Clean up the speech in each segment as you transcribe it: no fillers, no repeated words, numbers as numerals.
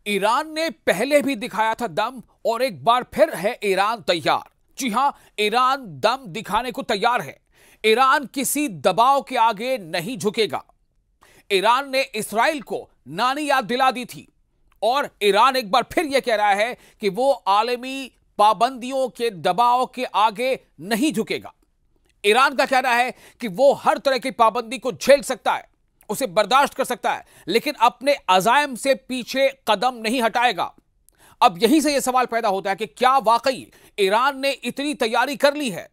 Iran ने पहले भी दिखाया था दम और एक बार फिर है ईरान तैयार। जी हां, ईरान दम दिखाने को तैयार है। ईरान किसी दबाव के आगे नहीं झुकेगा। ईरान ने इस्राइल को नानी याद दिला दी थी और ईरान एक बार फिर यह कह रहा है कि वो आलमी पाबंदियों के दबाव के आगे नहीं झुकेगा। ईरान का कहना है कि वो हर तरह की पाबंदी को झेल सकता है, उसे बर्दाश्त कर सकता है, लेकिन अपने अज़ाइम से पीछे कदम नहीं हटाएगा। अब यहीं से यह सवाल पैदा होता है कि क्या वाकई ईरान ने इतनी तैयारी कर ली है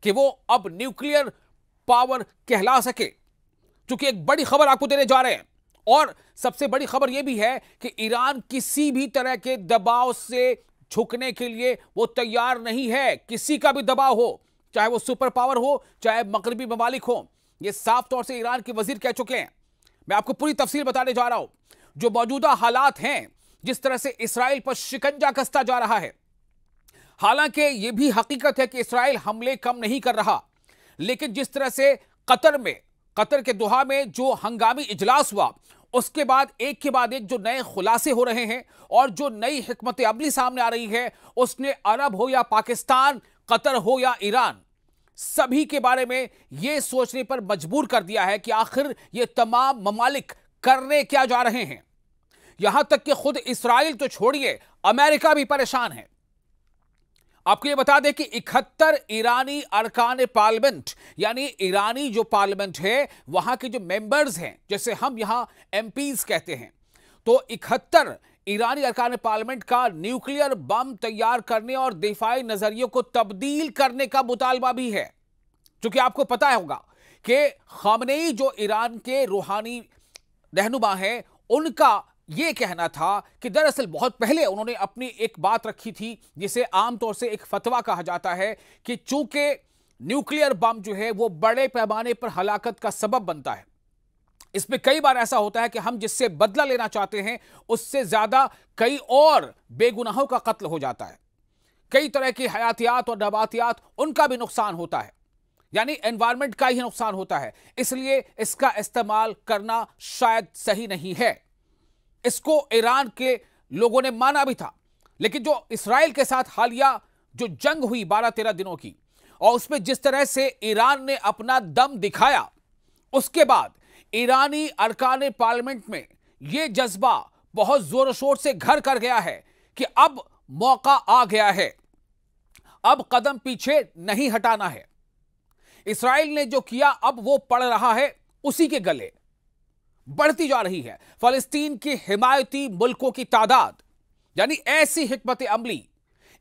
कि वो अब न्यूक्लियर पावर कहला सके? क्योंकि एक बड़ी खबर आपको देने जा रहे हैं और सबसे बड़ी खबर यह भी है कि ईरान किसी भी तरह के दबाव से झुकने के लिए वो तैयार नहीं है। किसी का भी दबाव हो, चाहे वो सुपर पावर हो, चाहे मगरबी ममालिक हो, ये साफ तौर से ईरान के वजीर कह चुके हैं। मैं आपको पूरी तफसील बताने जा रहा हूं। जो मौजूदा हालात हैं, जिस तरह से इस्राइल पर शिकंजा कसता जा रहा है, हालांकि यह भी हकीकत है कि इस्राइल हमले कम नहीं कर रहा, लेकिन जिस तरह से कतर के दोहा में जो हंगामी इजलास हुआ, उसके बाद एक के बाद एक जो नए खुलासे हो रहे हैं और जो नई हिकमत अमली सामने आ रही है, उसने अरब हो या पाकिस्तान, कतर हो या ईरान, सभी के बारे में यह सोचने पर मजबूर कर दिया है कि आखिर ये तमाम ममालिक करने क्या जा रहे हैं। यहां तक कि खुद इस्राइल तो छोड़िए, अमेरिका भी परेशान है। आपको यह बता दें कि 71 ईरानी अरकान पार्लियामेंट, यानी ईरानी जो पार्लियामेंट है, वहां के जो मेंबर्स हैं, जैसे हम यहां एमपीज कहते हैं, तो 71 ईरानी अरकान पार्लियामेंट का न्यूक्लियर बम तैयार करने और दिफाई नजरियों को तब्दील करने का मुतालबा भी है। क्योंकि आपको पता होगा कि खामनेई जो ईरान के रूहानी रहनुमा हैं, उनका यह कहना था कि दरअसल बहुत पहले उन्होंने अपनी एक बात रखी थी, जिसे आमतौर से एक फतवा कहा जाता है कि चूंकि न्यूक्लियर बम जो है वो बड़े पैमाने पर हलाकत का सबब बनता है, इसमें कई बार ऐसा होता है कि हम जिससे बदला लेना चाहते हैं, उससे ज्यादा कई और बेगुनाहों का कत्ल हो जाता है। कई तरह की हयातियात और नबातियात, उनका भी नुकसान होता है, यानी एनवायरमेंट का ही नुकसान होता है। इसलिए इसका इस्तेमाल करना शायद सही नहीं है। इसको ईरान के लोगों ने माना भी था। लेकिन जो इस्राइल के साथ हालिया जो जंग हुई 12-13 दिनों की, और उसमें जिस तरह से ईरान ने अपना दम दिखाया, उसके बाद ईरानी अरकान पार्लियामेंट में यह जज्बा बहुत जोर शोर से घर कर गया है कि अब मौका आ गया है, अब कदम पीछे नहीं हटाना है। इस्राइल ने जो किया, अब वो पड़ रहा है उसी के गले। बढ़ती जा रही है फलस्तीन के हिमायती मुल्कों की तादाद, यानी ऐसी हिकमत अमली।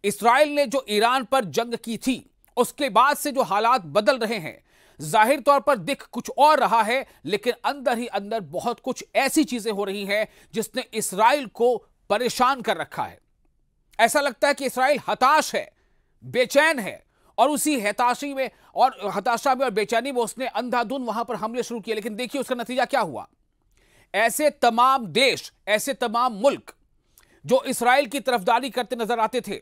इस्राइल ने जो ईरान पर जंग की थी, उसके बाद से जो हालात बदल रहे हैं, जाहिर तौर पर दिख कुछ और रहा है, लेकिन अंदर ही अंदर बहुत कुछ ऐसी चीजें हो रही हैं जिसने इस्राइल को परेशान कर रखा है। ऐसा लगता है कि इस्राइल हताश है, बेचैन है, और उसी हताशा में और बेचैनी में उसने अंधाधुंध वहां पर हमले शुरू किए। लेकिन देखिए उसका नतीजा क्या हुआ। ऐसे तमाम देश, ऐसे तमाम मुल्क जो इस्राइल की तरफदारी करते नजर आते थे,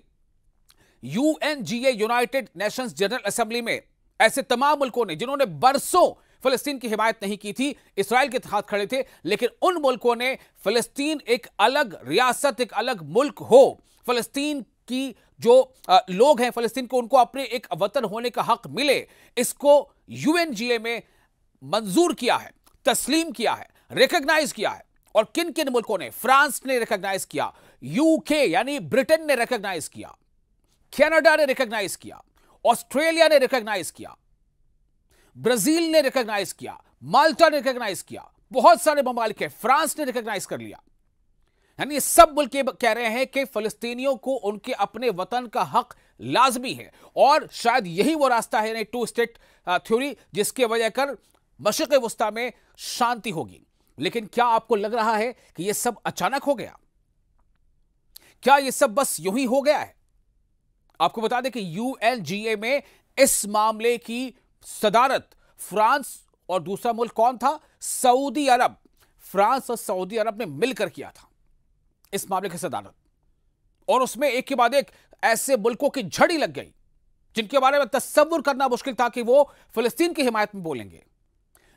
UNGA, United Nations general assembly में ऐसे तमाम मुल्कों ने, जिन्होंने बरसों फिलिस्तीन की हिमायत नहीं की थी, इस्राइल के साथ खड़े थे, लेकिन उन मुल्कों ने फिलिस्तीन एक अलग रियासत, एक अलग मुल्क हो, फिलिस्तीन की जो लोग हैं फिलिस्तीन को, उनको अपने एक वतन होने का हक मिले, इसको यूएनजीए में मंजूर किया है, तस्लीम किया है, रिकॉग्नाइज किया है। और किन किन मुल्कों ने? फ्रांस ने रिकॉग्नाइज किया, यूके यानी ब्रिटेन ने रिकॉग्नाइज किया, कनाडा ने रिकॉग्नाइज किया, ऑस्ट्रेलिया ने रिकॉग्नाइज किया, ब्राजील ने रिकॉग्नाइज किया, माल्टा ने रिकॉग्नाइज किया, बहुत सारे ममालिक है, फ्रांस ने रिकॉग्नाइज कर लिया। यानी सब मुल्क कह रहे हैं कि फलस्तीनियों को उनके अपने वतन का हक लाजमी है, और शायद यही वो रास्ता है, टू स्टेट थ्योरी, जिसके वजह कर मशरिक़ वस्ता में शांति होगी। लेकिन क्या आपको लग रहा है कि यह सब अचानक हो गया? क्या यह सब बस यूं ही हो गया है? आपको बता दें कि यूएनजीए में इस मामले की सदारत फ्रांस और दूसरा मुल्क कौन था? सऊदी अरब। फ्रांस और सऊदी अरब ने मिलकर किया था इस मामले की सदारत, और उसमें एक के बाद एक ऐसे मुल्कों की झड़ी लग गई जिनके बारे में तस्वुर करना मुश्किल था कि वो फिलिस्तीन की हिमायत में बोलेंगे।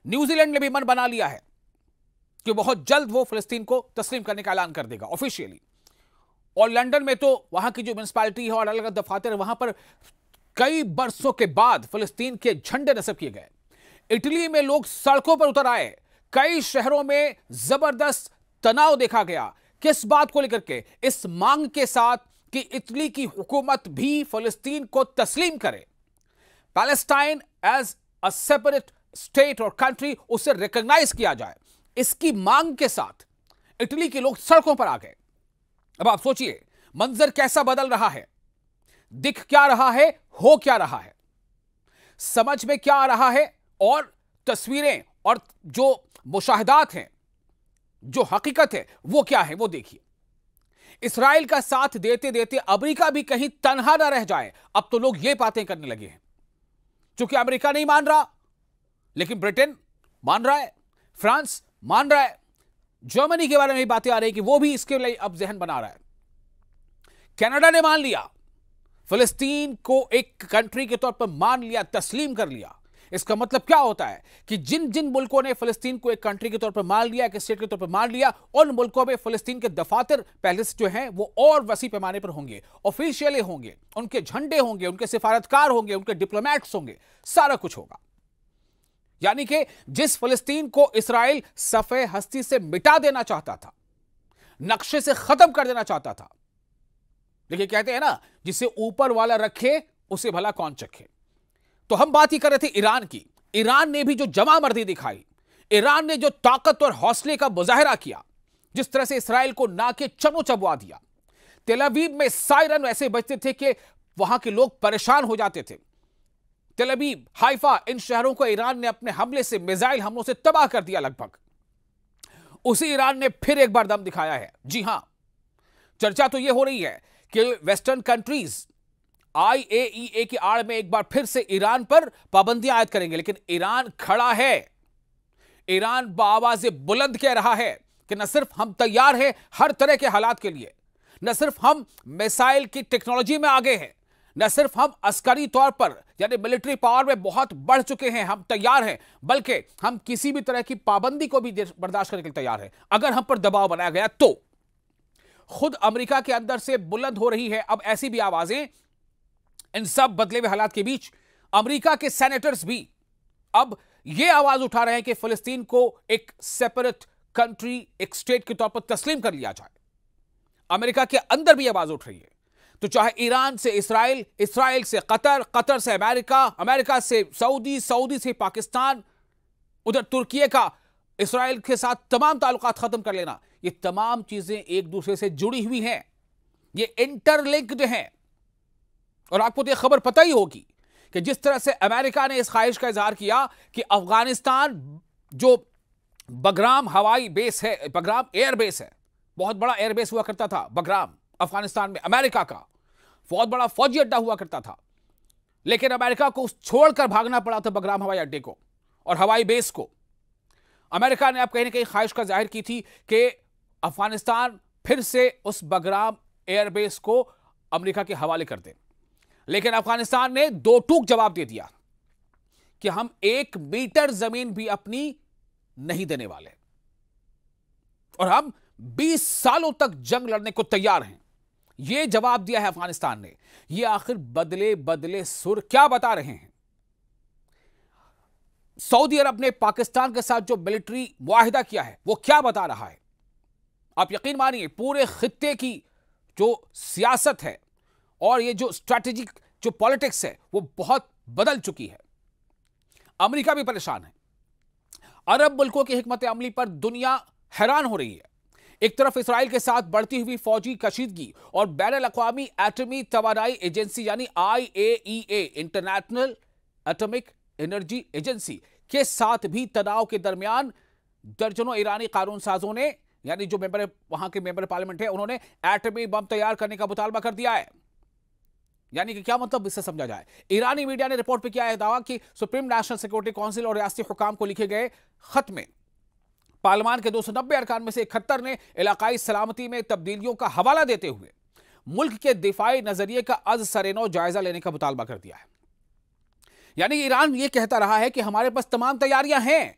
न्यूजीलैंड ने भी मन बना लिया है, कि बहुत जल्द वो फिलिस्तीन को तस्लीम करने का ऐलान कर देगा ऑफिशियली। और लंदन में तो वहां की जो म्युनिसिपैलिटी है और अलग अलग दफातर, वहां पर कई बरसों के बाद फिलिस्तीन के झंडे नस्ब किए गए। इटली में लोग सड़कों पर उतर आए। कई शहरों में जबरदस्त तनाव देखा गया। किस बात को लेकर के? इस मांग के साथ कि इटली की हुकूमत भी फिलिस्तीन को तस्लीम करे, Palestine as a separate state और कंट्री, उसे रिकॉग्नाइज किया जाए। इसकी मांग के साथ इटली के लोग सड़कों पर आ गए। अब आप सोचिए मंजर कैसा बदल रहा है, दिख क्या रहा है, हो क्या रहा है, समझ में क्या आ रहा है, और तस्वीरें और जो मुशाहिदात हैं, जो हकीकत है वो क्या है, वो देखिए। इस्राएल का साथ देते देते अमेरिका भी कहीं तन्हा ना रह जाए। अब तो लोग ये बातें करने लगे हैं, क्योंकि अमेरिका नहीं मान रहा लेकिन ब्रिटेन मान रहा है, फ्रांस मान रहा है, जर्मनी के बारे में बातें आ रही है कि वो भी इसके लिए अब जहन बना रहा है। कनाडा ने मान लिया, फिलिस्तीन को एक कंट्री के तौर पर मान लिया, तस्लीम कर लिया। इसका मतलब क्या होता है कि जिन जिन मुल्कों ने फिलिस्तीन को एक कंट्री के तौर पर मान लिया, एक स्टेट के तौर पर मान लिया, उन मुल्कों में फिलिस्तीन के दफातर पहले से जो हैं वो और वसी पैमाने पर होंगे, ऑफिशियली होंगे, उनके झंडे होंगे, उनके सिफारतकार होंगे, उनके डिप्लोमैट्स होंगे, सारा कुछ होगा। यानी कि जिस फिलिस्तीन को इस्राएल सफ़े हस्ती से मिटा देना चाहता था, नक्शे से खत्म कर देना चाहता था, देखिए कहते हैं ना, जिसे ऊपर वाला रखे उसे भला कौन चखे। तो हम बात ही कर रहे थे ईरान की। ईरान ने भी जो जमामर्दी दिखाई, ईरान ने जो ताकत और हौसले का मुजाहिरा किया, जिस तरह से इस्राएल को नाके चमो चबवा दिया। तेल अवीव में सायरन ऐसे बजते थे कि वहां के लोग परेशान हो जाते थे। तेल अवीव, हाइफा, इन शहरों को ईरान ने अपने हमले से, मिसाइल हमलों से तबाह कर दिया लगभग। उसी ईरान ने फिर एक बार दम दिखाया है। जी हां, चर्चा तो यह हो रही है कि वेस्टर्न कंट्रीज IAEA की आड़ में एक बार फिर से ईरान पर पाबंदियां आयद करेंगे, लेकिन ईरान खड़ा है। ईरान बाआवाज़ बुलंद कह रहा है कि न सिर्फ हम तैयार हैं हर तरह के हालात के लिए, न सिर्फ हम मिसाइल की टेक्नोलॉजी में आगे हैं, न सिर्फ हम अस्करी तौर पर यानी मिलिट्री पावर में बहुत बढ़ चुके हैं, हम तैयार हैं, बल्कि हम किसी भी तरह की पाबंदी को भी बर्दाश्त करने के लिए तैयार हैं अगर हम पर दबाव बनाया गया तो। खुद अमेरिका के अंदर से बुलंद हो रही है अब ऐसी भी आवाजें। इन सब बदले हुए हालात के बीच अमेरिका के सेनेटर्स भी अब यह आवाज उठा रहे हैं कि फिलिस्तीन को एक सेपरेट कंट्री, एक स्टेट के तौर पर तस्लीम कर लिया जाए। अमेरिका के अंदर भी आवाज उठ रही है। तो चाहे ईरान से इस्राएल, इस्राएल से कतर, कतर से अमेरिका, अमेरिका से सऊदी, सऊदी से पाकिस्तान, उधर तुर्की का इस्राएल के साथ तमाम ताल्लुकात खत्म कर लेना, ये तमाम चीजें एक दूसरे से जुड़ी हुई हैं, ये इंटरलिंक्ड हैं। और आपको तो यह खबर पता ही होगी कि जिस तरह से अमेरिका ने इस ख्वाहिश का इजहार किया कि अफगानिस्तान जो बगराम हवाई बेस है, बगराम एयर बेस है, बहुत बड़ा एयर बेस हुआ करता था बगराम अफगानिस्तान में, अमेरिका का बहुत बड़ा फौजी अड्डा हुआ करता था, लेकिन अमेरिका को छोड़कर भागना पड़ा था बगराम हवाई अड्डे को और हवाई बेस को। अमेरिका ने अब कहीं ना कहीं ख्वाहिश का जाहिर की थी कि अफगानिस्तान फिर से उस बगराम एयरबेस को अमेरिका के हवाले कर दे, लेकिन अफगानिस्तान ने दो टूक जवाब दे दिया कि हम 1 मीटर जमीन भी अपनी नहीं देने वाले और हम 20 सालों तक जंग लड़ने को तैयार हैं। यह जवाब दिया है अफगानिस्तान ने। यह आखिर बदले बदले सुर क्या बता रहे हैं? सऊदी अरब ने पाकिस्तान के साथ जो मिलिट्री मुआहिदा किया है वो क्या बता रहा है? आप यकीन मानिए पूरे खित्ते की जो सियासत है और ये जो स्ट्रैटेजिक जो पॉलिटिक्स है वो बहुत बदल चुकी है। अमेरिका भी परेशान है। अरब मुल्कों की हिकमत अमली पर दुनिया हैरान हो रही है। एक तरफ इस्राएल के साथ बढ़ती हुई फौजी कशीदगी और बैनुल अक़वामी एटमी तवानाई एजेंसी यानी IAEA, international atomic energy agency के साथ भी तनाव के दरमियान दर्जनों ईरानी कानून साजों ने, यानी जो मेंबर वहां के मेंबर पार्लियामेंट है, उन्होंने एटमी बम तैयार करने का मुतालबा कर दिया है। यानी कि क्या मतलब इससे समझा जाए? ईरानी मीडिया ने रिपोर्ट पे किया है दावा कि सुप्रीम नेशनल सिक्योरिटी काउंसिल और रियासती हुकाम को लिखे गए खत में पार्लियामान के 290 अरकान में से 71 ने इलाकाई सलामती में तब्दीलियों का हवाला देते हुए मुल्क के दिफाई नजरिए का अज सरेनो जायजा लेने का मुतालबा कर दिया है। यानी ईरान यह कहता रहा है कि हमारे पास तमाम तैयारियां हैं,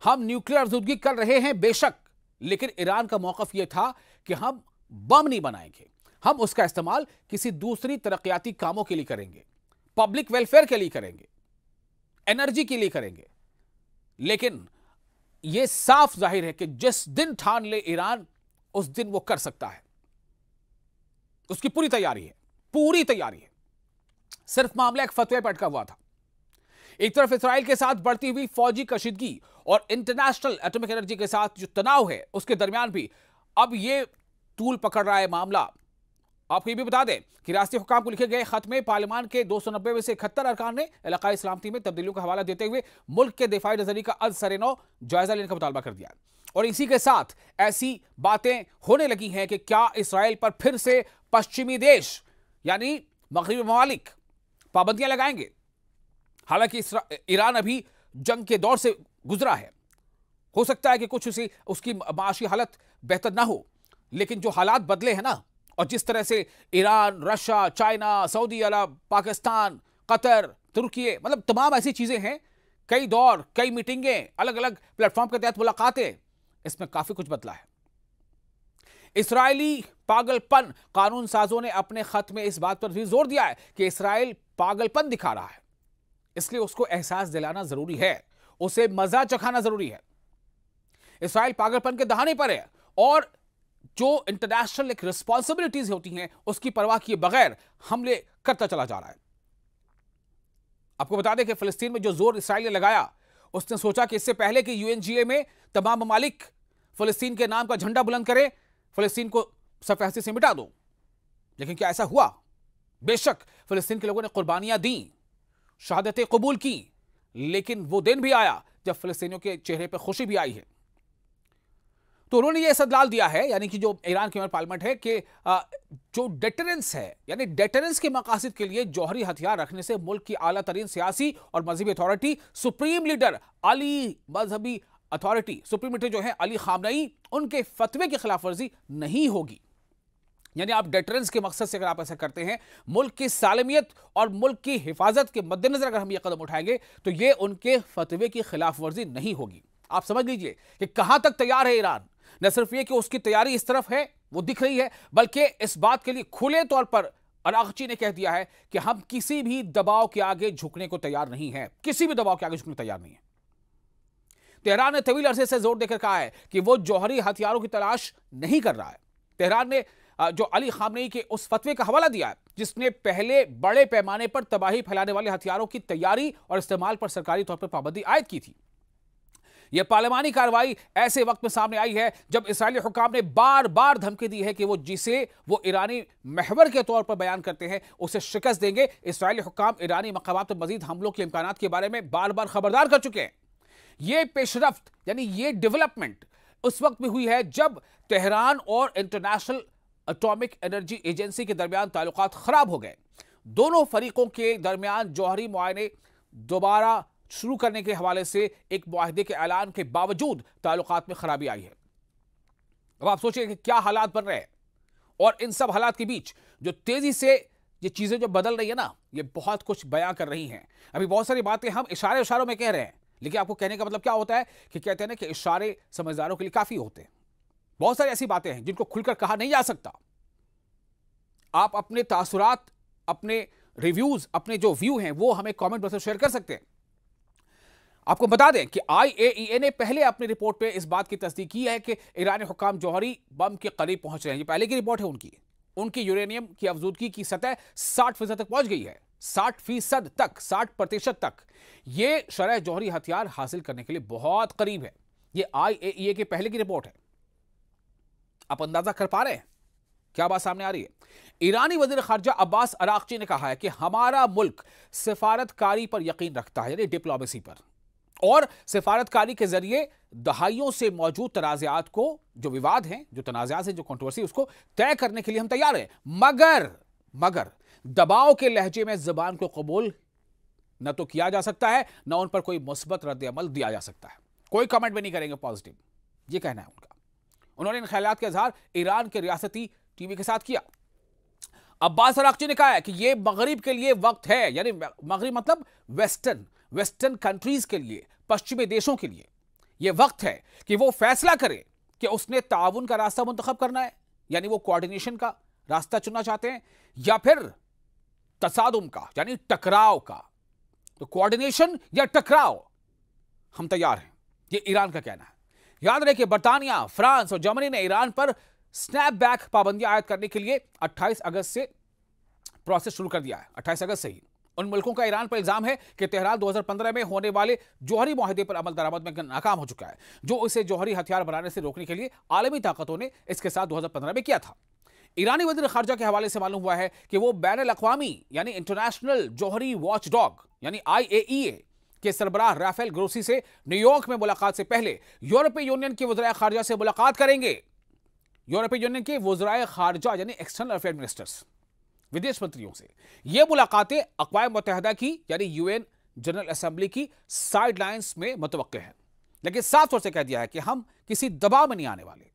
हम न्यूक्लियर आज़ूदगी कर रहे हैं बेशक, लेकिन ईरान का मौकफ यह था कि हम बम नहीं बनाएंगे, हम उसका इस्तेमाल किसी दूसरी तरक्याती कामों के लिए करेंगे, पब्लिक वेलफेयर के लिए करेंगे, एनर्जी के लिए करेंगे। लेकिन यह साफ जाहिर है कि जिस दिन ठान ले ईरान, उस दिन वो कर सकता है। उसकी पूरी तैयारी है, पूरी तैयारी है। सिर्फ मामला एक फतवे पर अटका हुआ था। एक तरफ इस्राइल के साथ बढ़ती हुई फौजी कशीदगी और इंटरनेशनल एटॉमिक एनर्जी के साथ जो तनाव है, उसके दरमियान भी अब यह तूल पकड़ रहा है मामला। आपको ये भी बता दें कि राष्ट्रीय हुकाम को लिखे गए खत में पार्लियामान के 290 में से 71 अरकान ने इलाकाई सलामती में तब्दीलियों का हवाला देते हुए मुल्क के दिफाई नजरिए का अज़-सर-ए-नौ जायजा लेने का मुतालबा कर दिया। और इसी के साथ ऐसी बातें होने लगी हैं कि क्या इसराइल पर फिर से पश्चिमी देश यानी मगरबी ममालिक पाबंदियां लगाएंगे। हालांकि ईरान अभी जंग के दौर से गुजरा है, हो सकता है कि कुछ उसकी माशी हालत बेहतर ना हो, लेकिन जो हालात बदले हैं ना, और जिस तरह से ईरान, रशिया, चाइना, सऊदी अरब, पाकिस्तान, कतर, तुर्की, मतलब तमाम ऐसी चीजें हैं, कई दौर, कई मीटिंगें, अलग अलग प्लेटफॉर्म के तहत मुलाकातें, इसमें काफी कुछ बदला है। इस्राएली पागलपन कानून साजों ने अपने खत में इस बात पर भी जोर दिया है कि इस्राएल पागलपन दिखा रहा है, इसलिए उसको एहसास दिलाना जरूरी है, उसे मजा चखाना जरूरी है। इस्राएल पागलपन के दहाने पर है और जो इंटरनेशनल एक रिस्पॉन्सिबिलिटीज होती हैं, उसकी परवाह किए बगैर हमले करता चला जा रहा है। आपको बता दें कि फिलिस्तीन में जो जोर इस्राएल ने लगाया, उसने सोचा कि इससे पहले कि यूएनजीए में तमाम ममालिक फिलिस्तीन के नाम का झंडा बुलंद करे, फिलिस्तीन को सफेहरिस्त से मिटा दो। लेकिन क्या ऐसा हुआ? बेशक फिलिस्तीन के लोगों ने कुर्बानियां दी, शहादतें कबूल की, लेकिन वो दिन भी आया जब फिलिस्तीनियों के चेहरे पर खुशी भी आई है। तो उन्होंने ये इस्तदलाल दिया है, यानी कि जो ईरान की पार्लियामेंट है, कि जो डेटरेंस है, यानी डेटरेंस के मकासद के लिए जौहरी हथियार रखने से मुल्क की आला तरीन सियासी और मजहबी अथॉरिटी सुप्रीम लीडर जो है अली खामनेई, उनके फतवे की खिलाफ वर्जी नहीं होगी। यानी आप डेटरेंस के मकसद से अगर आप ऐसा करते हैं, मुल्क की सालमियत और मुल्क की हिफाजत के मद्देनजर अगर हम ये कदम उठाएंगे, तो ये उनके फतवे की खिलाफ वर्जी नहीं होगी। आप समझ लीजिए कि कहां तक तैयार है ईरान। न सिर्फ ये कि उसकी तैयारी इस तरफ है, वो दिख रही है, बल्कि इस बात के लिए खुले तौर पर अरागची ने कह दिया है कि हम किसी भी दबाव के आगे झुकने को तैयार नहीं है, किसी भी दबाव के आगे झुकने तैयार नहीं है। तेहरान ने तवील अरसे से जोर देकर कहा है कि वो जौहरी हथियारों की तलाश नहीं कर रहा है। तेहरान ने जो अली खामनेई के उस फतवे का हवाला दिया है, जिसने पहले बड़े पैमाने पर तबाही फैलाने वाले हथियारों की तैयारी और इस्तेमाल पर सरकारी तौर पर पाबंदी आयद की थी। यह पार्लियामानी कार्रवाई ऐसे वक्त में सामने आई है जब इस्राएली हुकाम ने बार बार धमकी दी है कि जिसे वो ईरानी महवर के तौर पर बयान करते हैं, उसे शिकस्त देंगे। इस्राएली हुकाम ईरानी मकामात पर मजीद हमलों के इम्कानात के बारे में बार बार खबरदार कर चुके हैं। यह पेशरफ्त यानी ये डेवलपमेंट उस वक्त में हुई है जब तेहरान और इंटरनेशनल एटॉमिक एनर्जी एजेंसी के दरमियान ताल्लुकात खराब हो गए। दोनों फरीकों के दरमियान जौहरी मुआयने दोबारा शुरू करने के हवाले से एक मुआहदे के ऐलान के बावजूद ताल्लुकात में खराबी आई है। अब आप सोचिए कि क्या हालात बन रहे हैं, और इन सब हालात के बीच जो तेजी से ये चीजें जो बदल रही है ना, ये बहुत कुछ बयां कर रही हैं। अभी बहुत सारी बातें हम इशारों में कह रहे हैं, लेकिन आपको कहने का मतलब क्या होता है कि कहते हैं ना कि इशारे समझदारों के लिए काफी होते हैं। बहुत सारी ऐसी बातें हैं जिनको खुलकर कहा नहीं जा सकता। आप अपने तासुरात, अपने रिव्यूज, अपने जो व्यू हैं, वो हमें कमेंट बॉक्स में शेयर कर सकते हैं। आपको बता दें कि IAEA ने पहले अपनी रिपोर्ट पे इस बात की तस्दीक की है कि ईरानी हुकाम जौहरी बम के करीब पहुंच रहे हैं। ये पहले की रिपोर्ट है उनकी यूरेनियम की अफजूदगी की सतह 60% तक पहुंच गई है, 60% तक, 60% तक। ये शरह जौहरी हथियार हासिल करने के लिए बहुत करीब है। ये IAEA के पहले की रिपोर्ट है। आप अंदाजा कर पा रहे हैं क्या बात सामने आ रही है? ईरानी वजीर खारजा अब्बास अरागची ने कहा है कि हमारा मुल्क सिफारतकारी पर यकीन रखता है, यानी डिप्लोमेसी पर, और सिफारतकारी के जरिए दहाइयों से मौजूद तनाज़ात को, जो विवाद हैं, जो तनाज़ात हैं, जो कंट्रोवर्सी, उसको तय करने के लिए हम तैयार हैं। मगर दबाव के लहजे में जुबान को कबूल न तो किया जा सकता है, न उन पर कोई मुस्बत रद्द-ए-अमल दिया जा सकता है। कोई कमेंट भी नहीं करेंगे पॉजिटिव, ये कहना है उनका। उन्होंने इन ख्यालात का इजहार ईरान के रियासती टीवी के साथ किया। अब्बास अरागची ने कहा है कि यह मगरिब के लिए वक्त है, यानी मगरिब मतलब वेस्टर्न कंट्रीज के लिए, पश्चिमी देशों के लिए यह वक्त है कि वो फैसला करे कि उसने ताउन का रास्ता मुंतखब करना है, यानी वो कोऑर्डिनेशन का रास्ता चुनना चाहते हैं, या फिर तसादुम का यानी टकराव का। तो कोऑर्डिनेशन या टकराव, हम तैयार हैं, यह ईरान का कहना है। याद रहे कि बर्तानिया, फ्रांस और जर्मनी ने ईरान पर स्नैपबैक पाबंदियां आयद करने के लिए 28 अगस्त से प्रोसेस शुरू कर दिया है। 28 अगस्त से ही उन मुल्कों का ईरान पर इल्जाम है कि तेहरान 2015 में होने वाले जौहरी मुआहदे पर अमल दरामद में नाकाम हो चुका है, जो इसे जौहरी हथियार बनाने से रोकने के लिए आलमी ताकतों ने इसके साथ 2015 में किया था। ईरानी वज़ीर खारजा के हवाले से मालूम हुआ है कि वो बैनुल अक़वामी यानी इंटरनेशनल जौहरी वॉच डॉग यानी IAEA के सरबराह राफेल ग्रोसी से न्यूयॉर्क में मुलाकात से पहले यूरोपीय यूनियन के वज़ीर खारजा से मुलाकात करेंगे। यूरोपीय यूनियन के वज़ीर खारजा यानी एक्सटर्नल अफेयर मिनिस्टर्स, विदेश मंत्रियों से ये मुलाकातें अक़वाम मुत्तहिदा की यानी UN जनरल असेंबली की साइडलाइंस में मुतवक्के है, लेकिन साफ तौर से कह दिया है कि हम किसी दबाव में नहीं आने वाले।